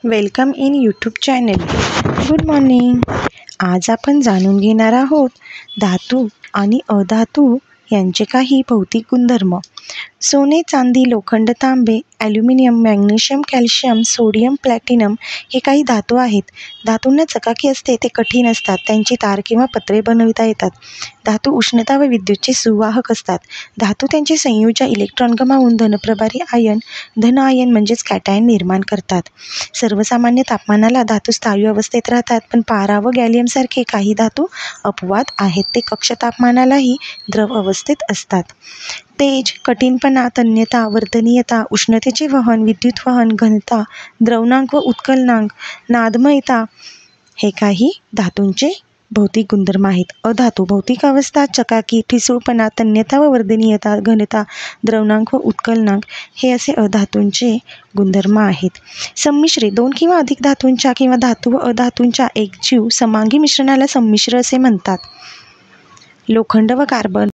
Welcome in YouTube channel. Good morning. आज आपण जाणून घेणार आहोत धातू आणि अधातू यांचे काही भौतिक गुणधर्म. सोने, चांदी, लोखंड, तांबे, aluminium, magnesium, calcium, sodium, platinum हे काही धातू आहेत. धातूंना चकाकी असते, ते कठीण असतात, त्यांची तार किंवा पत्रे बनविता येतात. धातू उष्णता व विद्युतचे सुवाहक असतात. धातू त्यांचे संयुजा इलेक्ट्रॉन गमावून धनप्रभारी आयन, धन आयन म्हणजेच कॅटायन निर्माण करतात. सर्वसामान्य तापमानाला धातू स्थायू अवस्थेत राहतात, पण पारा व गॅलियमसारखे काही धातू अपवाद आहेत. ते कक्ष तापमानालाही द्रव अवस्थेत असतात. तेज, कठीणपणा, तन्यता, वर्धनीयता, उष्णतेचे वहन, विद्युत वहन, घनता, द्रवणांक व उत्कलनांक, नादमयता हे काही धातूंचे भौतिक गुणधर्म आहेत. अधातू भौतिक अवस्था, चकाकी, ठिसूळपणा, तन्यता व वर्धनीयता, घनता, द्रवणांक व उत्कलनांक हे असे अधातूंचे गुणधर्म आहेत. संमिश्रे, दोन किंवा अधिक धातूंच्या किंवा धातू व अधातूंच्या एकजीव समांगी मिश्रणाला संमिश्र असे म्हणतात. लोखंड व कार्बन